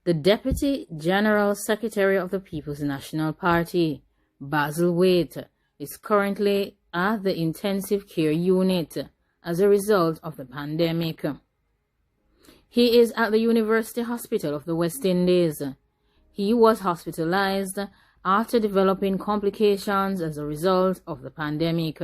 The Deputy General Secretary of the People's National Party, Basil Waite, is currently at the intensive care unit as a result of the pandemic. He is at the University Hospital of the West Indies. He was hospitalized after developing complications as a result of the pandemic.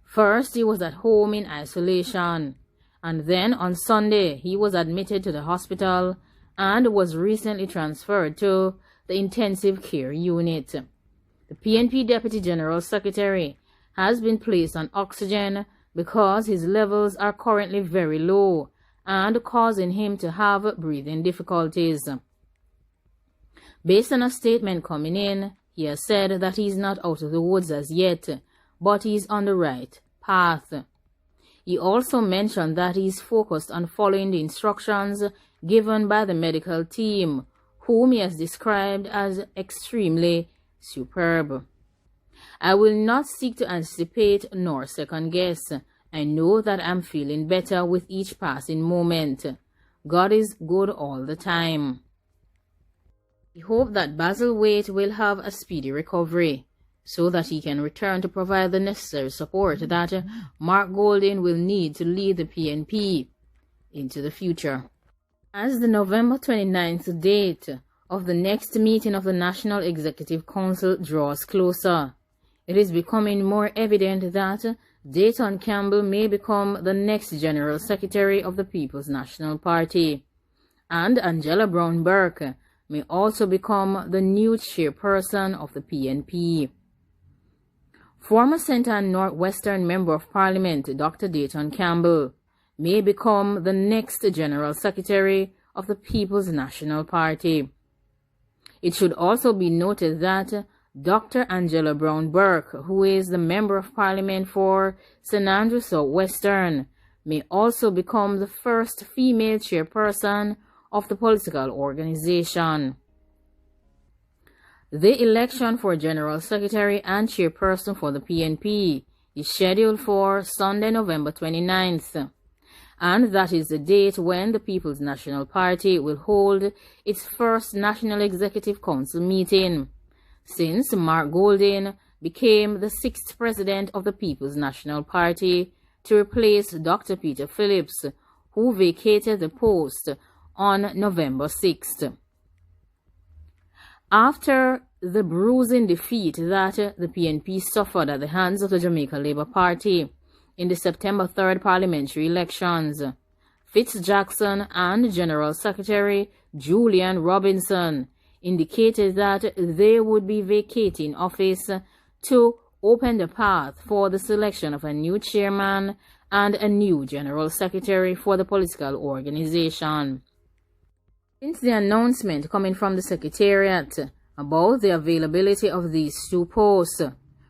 First, he was at home in isolation, and then on Sunday, he was admitted to the hospital and was recently transferred to the intensive care unit. The PNP Deputy General Secretary has been placed on oxygen because his levels are currently very low and causing him to have breathing difficulties. Based on a statement coming in, he has said that he is not out of the woods as yet, but he is on the right path. He also mentioned that he is focused on following the instructions given by the medical team, whom he has described as extremely superb. I will not seek to anticipate nor second guess. I know that I'm feeling better with each passing moment. God is good all the time. We hope that Basil Waite will have a speedy recovery so that he can return to provide the necessary support that Mark Golding will need to lead the PNP into the future. As the November 29th date of the next meeting of the National Executive Council draws closer, it is becoming more evident that Dayton Campbell may become the next General Secretary of the People's National Party, and Angela Brown-Burke may also become the new chairperson of the PNP. Former Centre and Northwestern Member of Parliament Dr. Dayton Campbell may become the next General Secretary of the People's National Party. It should also be noted that Dr. Angela Brown-Burke, who is the Member of Parliament for St. Andrews South-Western, may also become the first female chairperson of the political organization. The election for General Secretary and Chairperson for the PNP is scheduled for Sunday, November 29th, and that is the date when the People's National Party will hold its first National Executive Council meeting, since Mark Golding became the 6th President of the People's National Party to replace Dr. Peter Phillips, who vacated the post on November 6th. After the bruising defeat that the PNP suffered at the hands of the Jamaica Labour Party in the September 3rd parliamentary elections, Fitz-Jackson and General Secretary Julian Robinson indicated that they would be vacating office to open the path for the selection of a new chairman and a new General Secretary for the political organization. Since the announcement coming from the Secretariat about the availability of these two posts,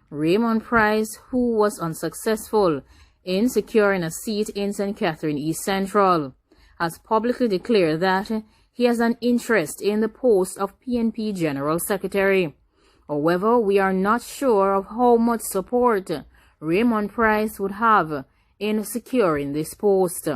Raymond Price, who was unsuccessful in securing a seat in St. Catherine East Central, has publicly declared that he has an interest in the post of PNP General Secretary. However, we are not sure of how much support Raymond Price would have in securing this post.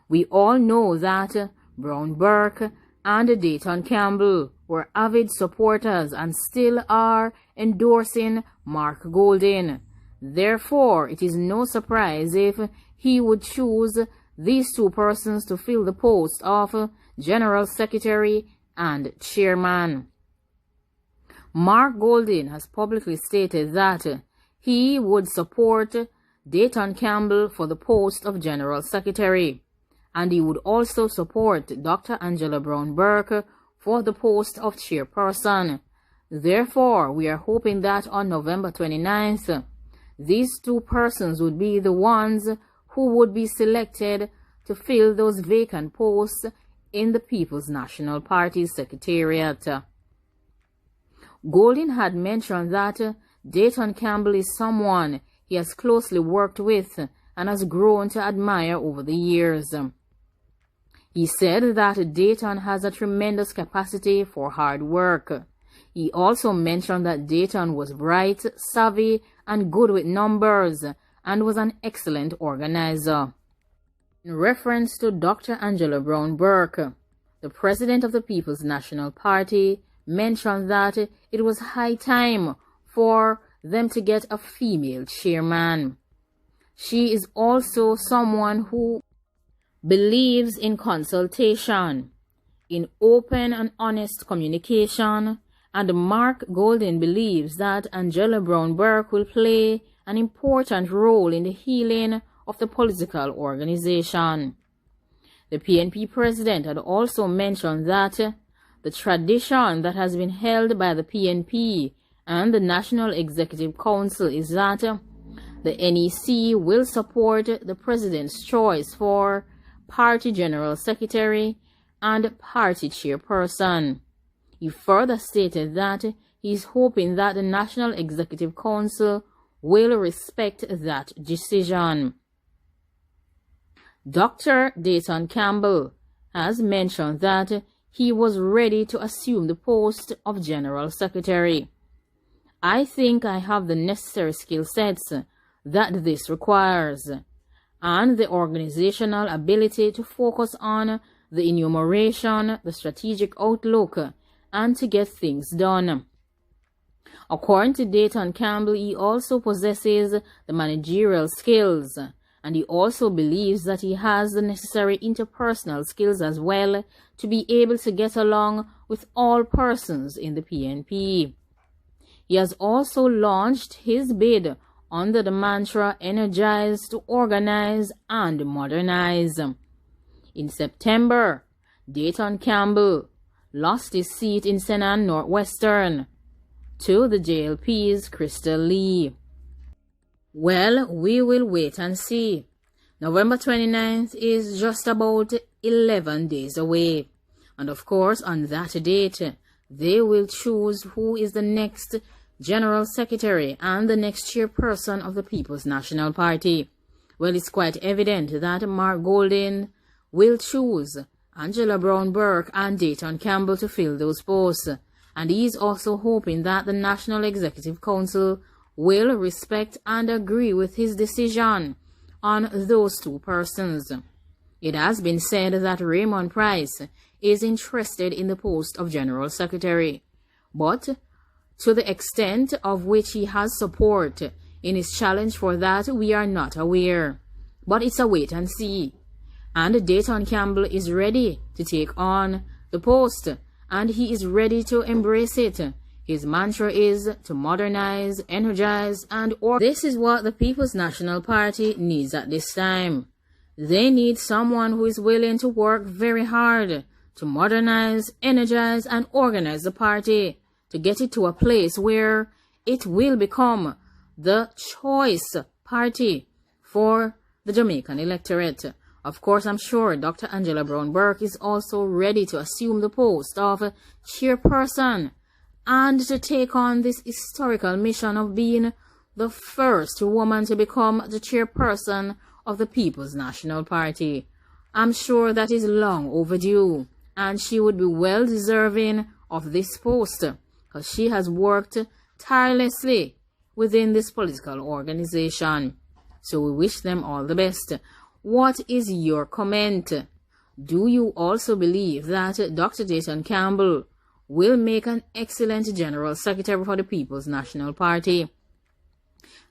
We all know that Brown-Burke and Dayton Campbell were avid supporters and still are endorsing Mark Golding. Therefore, it is no surprise if he would choose these two persons to fill the post of General Secretary and Chairman. Mark Golding has publicly stated that he would support Dayton Campbell for the post of General Secretary, and he would also support Dr. Angela Brown-Burke for the post of chairperson. Therefore, we are hoping that on November 29th, these two persons would be the ones who would be selected to fill those vacant posts in the People's National Party Secretariat. Golding had mentioned that Dayton Campbell is someone he has closely worked with and has grown to admire over the years. He said that Dayton has a tremendous capacity for hard work. He also mentioned that Dayton was bright, savvy, and good with numbers, and was an excellent organizer. In reference to Dr. Angela Brown-Burke, the president of the People's National Party mentioned that it was high time for them to get a female chairman. She is also someone who believes in consultation, in open and honest communication, and Mark Goldin believes that Angela BrownBurke will play an important role in the healing of the political organization. The PNP president had also mentioned that the tradition that has been held by the PNP and the National Executive Council is that the NEC will support the president's choice for party general secretary and party chairperson. He further stated that he is hoping that the National Executive Council will respect that decision. Dr. Dayton Campbell has mentioned that he was ready to assume the post of General Secretary. I think I have the necessary skill sets that this requires, and the organizational ability to focus on the enumeration, the strategic outlook, and to get things done. According to Dayton Campbell, he also possesses the managerial skills, and he also believes that he has the necessary interpersonal skills as well to be able to get along with all persons in the PNP. He has also launched his bid under the mantra "Energize to Organize and Modernize." In September, Dayton Campbell lost his seat in Senate Northwestern to the JLP's Crystal Lee. Well, we will wait and see. November 29th is just about 11 days away. And of course, on that date, they will choose who is the next General Secretary and the next chairperson of the People's National Party. Well, it's quite evident that Mark Goldin will choose Angela BrownBurke and Dayton Campbell to fill those posts. And he is also hoping that the National Executive Council will respect and agree with his decision on those two persons. It has been said that Raymond Price is interested in the post of General Secretary, but to the extent of which he has support in his challenge for that, we are not aware. But it's a wait and see. And Dayton Campbell is ready to take on the post, and he is ready to embrace it. His mantra is to modernize, energize, and organize. This is what the People's National Party needs at this time. They need someone who is willing to work very hard to modernize, energize, and organize the party to get it to a place where it will become the choice party for the Jamaican electorate. Of course, I'm sure Dr. Angela BrownBurke is also ready to assume the post of chairperson and to take on this historical mission of being the first woman to become the chairperson of the People's National Party. I'm sure that is long overdue, and she would be well deserving of this post, because she has worked tirelessly within this political organization. So we wish them all the best. What is your comment? Do you also believe that Dr. Dayton Campbell will make an excellent General Secretary for the People's National Party?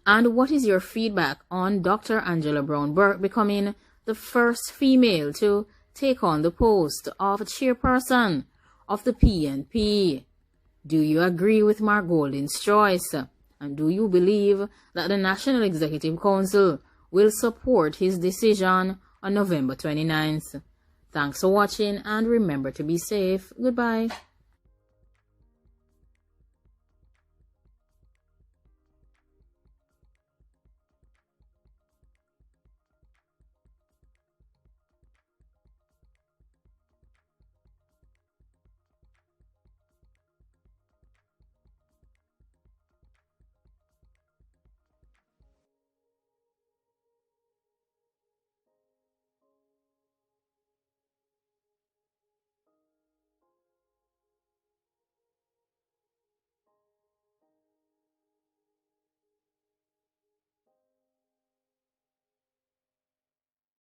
And what is your feedback on Dr. Angela BrownBurke becoming the first female to take on the post of chairperson of the PNP? Do you agree with Mark Goldin's choice? And do you believe that the National Executive Council will support his decision on November 29th? Thanks for watching, and remember to be safe. Goodbye.